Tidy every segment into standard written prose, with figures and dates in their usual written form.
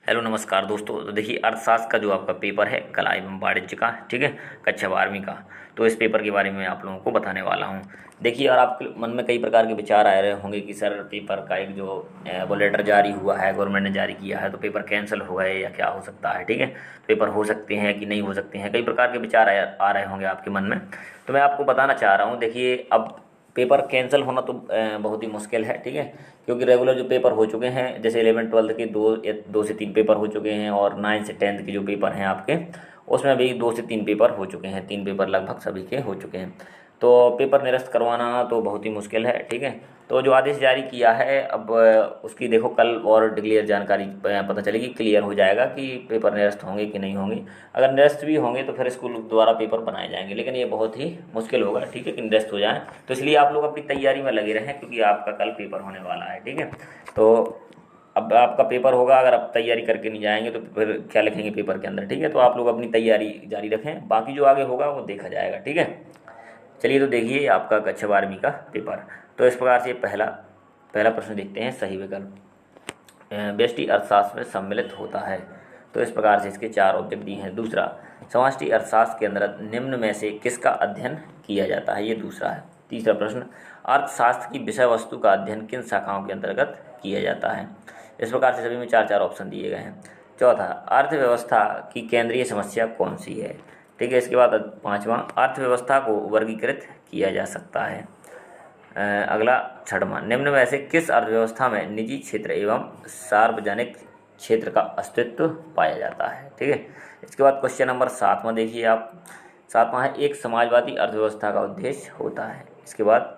Hello नमस्कार दोस्तों। तो देखिए अर्थशास्त्र का जो आपका पेपर है कला एवं वाणिज्य का, ठीक है, कक्षा 12वीं का। तो इस पेपर के बारे में आप लोगों को बताने वाला हूँ। देखिए, और आपके मन में कई प्रकार के विचार आ रहे होंगे कि सर पेपर का एक जो वो लेटर जारी हुआ है, गवर्नमेंट ने जारी किया है, तो पेपर कैंसिल हो गए या क्या हो सकता है, ठीक है। पेपर हो सकते हैं कि नहीं हो सकते हैं, कई प्रकार के विचार आ रहे होंगे आपके मन में। तो मैं आपको बताना चाह रहा हूँ। देखिए, अब पेपर कैंसिल होना तो बहुत ही मुश्किल है, ठीक है। क्योंकि रेगुलर जो पेपर हो चुके हैं, जैसे 11 12 के दो से तीन पेपर हो चुके हैं, और 9 से 10 के जो पेपर हैं आपके, उसमें भी 2 से 3 पेपर हो चुके हैं। 3 पेपर लगभग सभी के हो चुके हैं। तो पेपर निरस्त करवाना तो बहुत ही मुश्किल है, ठीक है। तो जो आदेश जारी किया है, अब उसकी देखो कल और डिक्लेयर जानकारी पता चलेगी, क्लियर हो जाएगा कि पेपर निरस्त होंगे कि नहीं होंगे। अगर निरस्त भी होंगे तो फिर स्कूल द्वारा पेपर बनाए जाएंगे, लेकिन ये बहुत ही मुश्किल होगा, ठीक है, कि निरस्त हो जाए। तो इसलिए आप लोग अपनी तैयारी में लगे रहें, क्योंकि आपका कल पेपर होने वाला है, ठीक है। तो अब आपका पेपर होगा, अगर आप तैयारी करके नहीं जाएंगे तो फिर क्या लिखेंगे पेपर के अंदर, ठीक है। तो आप लोग अपनी तैयारी जारी रखें, बाकी जो आगे होगा वो देखा जाएगा, ठीक है। चलिए, तो देखिए आपका कक्षा 12वीं का पेपर। तो इस प्रकार से पहला पहला प्रश्न देखते हैं, सही विकल्प व्यष्टि अर्थशास्त्र में सम्मिलित होता है। तो इस प्रकार से इसके 4 ऑब्जेक्ट दिए हैं। दूसरा, समष्टि अर्थशास्त्र के अंदर निम्न में से किसका अध्ययन किया जाता है, ये दूसरा है। तीसरा प्रश्न, अर्थशास्त्र की विषय वस्तु का अध्ययन किन शाखाओं के अंतर्गत किया जाता है। इस प्रकार से सभी में 4 4 ऑप्शन दिए गए हैं। चौथा, अर्थव्यवस्था की केंद्रीय समस्या कौन सी है, ठीक है। इसके बाद पांचवा, अर्थव्यवस्था को वर्गीकृत किया जा सकता है। अगला छठवां, निम्न में से किस अर्थव्यवस्था में निजी क्षेत्र एवं सार्वजनिक क्षेत्र का अस्तित्व पाया जाता है, ठीक है। इसके बाद क्वेश्चन नंबर 7वां देखिए आप। 7वां है, एक समाजवादी अर्थव्यवस्था का उद्देश्य होता है। इसके बाद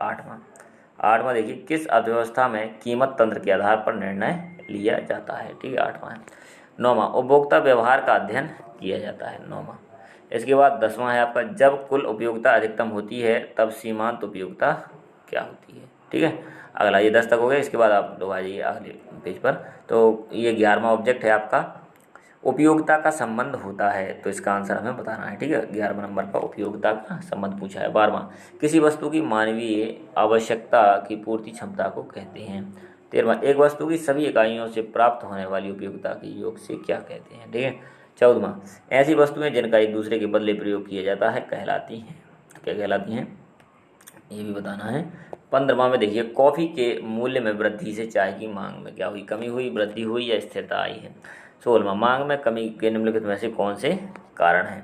8वां देखिए, किस अर्थव्यवस्था में कीमत तंत्र के आधार पर निर्णय लिया जाता है, ठीक है, 8वां है। 9वां, उपभोक्ता व्यवहार का अध्ययन किया जाता है, 9वां। इसके बाद 10वां है आपका, जब कुल उपयोगिता अधिकतम होती है तब सीमांत उपयोगिता क्या होती है, ठीक है। अगला ये 10 तक हो गया। इसके बाद आप लोग आ जाइए अगले पेज पर। तो ये 11वां ऑब्जेक्ट है आपका, उपयोगिता का संबंध होता है। तो इसका आंसर हमें बताना है, ठीक है। 11वां नंबर का उपयोगिता का संबंध पूछा है। 12वां, किसी वस्तु की मानवीय आवश्यकता की पूर्ति क्षमता को कहते हैं। 13वां, एक वस्तु की सभी इकाइयों से प्राप्त होने वाली उपयोगिता के योग से क्या कहते हैं, ठीक है। 14वां, ऐसी वस्तुएं जिनका एक दूसरे के बदले प्रयोग किया जाता है कहलाती हैं, क्या कहलाती हैं, ये भी बताना है। 15वां में देखिए, कॉफ़ी के मूल्य में वृद्धि से चाय की मांग में क्या हुई, कमी हुई, वृद्धि हुई या स्थिरता आई है। 16वां, मांग में कमी के निम्नलिखित में से कौन से कारण हैं।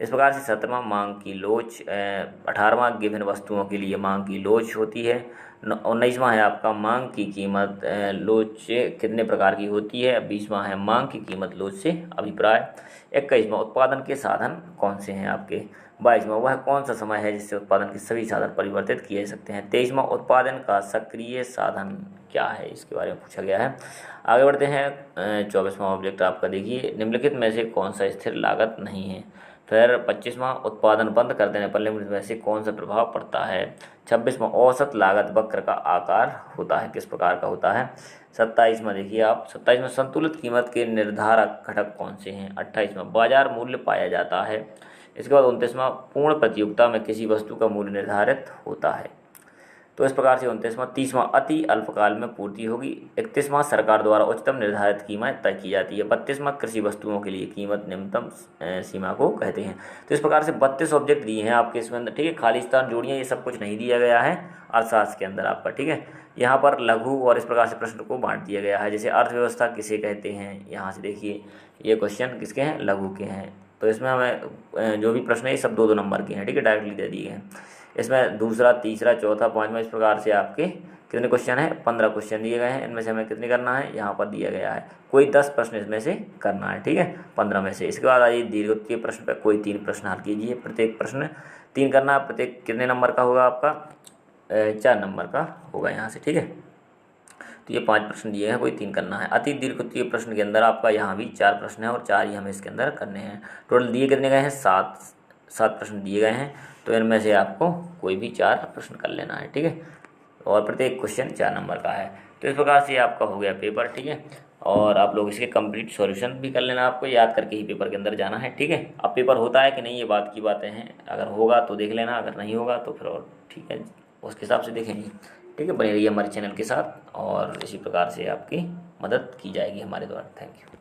इस प्रकार से 17वां, मांग की लोच। 18वां, विभिन्न वस्तुओं के लिए मांग की लोच होती है। 19वां है आपका, मांग की कीमत लोच से कितने प्रकार की होती है। 20वां है, मांग की कीमत लोच से अभिप्राय। 21वां, उत्पादन के साधन कौन से हैं आपके। 22वां, वह कौन सा समय है जिससे उत्पादन के सभी साधन परिवर्तित किए जा सकते हैं। 23वां, उत्पादन का सक्रिय साधन क्या है, इसके बारे में पूछा गया है। आगे बढ़ते हैं। 24वां ऑब्जेक्ट आपका देखिए, निम्नलिखित में से कौन सा स्थिर लागत नहीं है। फिर 25वां, उत्पादन बंद कर देने पर निम्नलिखित में से कौन सा प्रभाव पड़ता है। 26वां, औसत लागत वक्र का आकार होता है, किस प्रकार का होता है। 27वां देखिए आप, 27वां, संतुलित कीमत के निर्धारक घटक कौन से हैं। 28वां, बाजार मूल्य पाया जाता है। इसके बाद 29वां, पूर्ण प्रतियोगिता में किसी वस्तु का मूल्य निर्धारित होता है। तो इस प्रकार से 29वां। 30वां, अति अल्पकाल में पूर्ति होगी। 31वां, सरकार द्वारा उच्चतम निर्धारित कीमत तय की जाती है। 32वां, कृषि वस्तुओं के लिए कीमत निम्नतम सीमा को कहते हैं। तो इस प्रकार से 32 ऑब्जेक्ट दिए हैं आपके इसमें अंदर, ठीक है। खाली स्थान जोड़िए, ये सब कुछ नहीं दिया गया है अर्थशास्त्र के अंदर आपका, ठीक है। यहाँ पर लघु और इस प्रकार से प्रश्न को बांट दिया गया है। जैसे अर्थव्यवस्था किसे कहते हैं, यहाँ से देखिए ये क्वेश्चन किसके हैं, लघु के हैं। तो इसमें हमें जो भी प्रश्न है ये सब 2 2 नंबर के हैं, ठीक है, डायरेक्टली दे दिए हैं। इसमें दूसरा, तीसरा, चौथा, 5वां, इस प्रकार से आपके कितने क्वेश्चन हैं, 15 क्वेश्चन दिए गए हैं। इनमें से हमें कितने करना है, यहाँ पर दिया गया है कोई 10 प्रश्न इसमें से करना है, ठीक है, 15 में से। इसके बाद आइए दीर्घोत्तरीय प्रश्न पर कोई 3 प्रश्न हल कीजिए। प्रत्येक प्रश्न 3 करना है। प्रत्येक कितने नंबर का होगा आपका, 4 नंबर का होगा यहाँ से, ठीक है। तो ये 5 प्रश्न दिए हैं, कोई 3 करना है। अति दीर्घोत्तरीय प्रश्न के अंदर आपका यहाँ भी 4 प्रश्न है, और 4 ही हमें इसके अंदर करने हैं। टोटल दिए कितने गए हैं, 7 प्रश्न दिए गए हैं। तो इनमें से आपको कोई भी 4 प्रश्न कर लेना है, ठीक है। और प्रत्येक क्वेश्चन 4 नंबर का है। तो इस प्रकार से आपका हो गया पेपर, ठीक है। और आप लोग इसके कंप्लीट सॉल्यूशन भी कर लेना, आपको याद करके ही पेपर के अंदर जाना है, ठीक है। अब पेपर होता है कि नहीं, ये बात की बातें हैं। अगर होगा तो देख लेना, अगर नहीं होगा तो फिर और ठीक है, उसके हिसाब से देखेंगे, ठीक है। बने रहिए हमारे चैनल के साथ, और इसी प्रकार से आपकी मदद की जाएगी हमारे द्वारा। Thank you.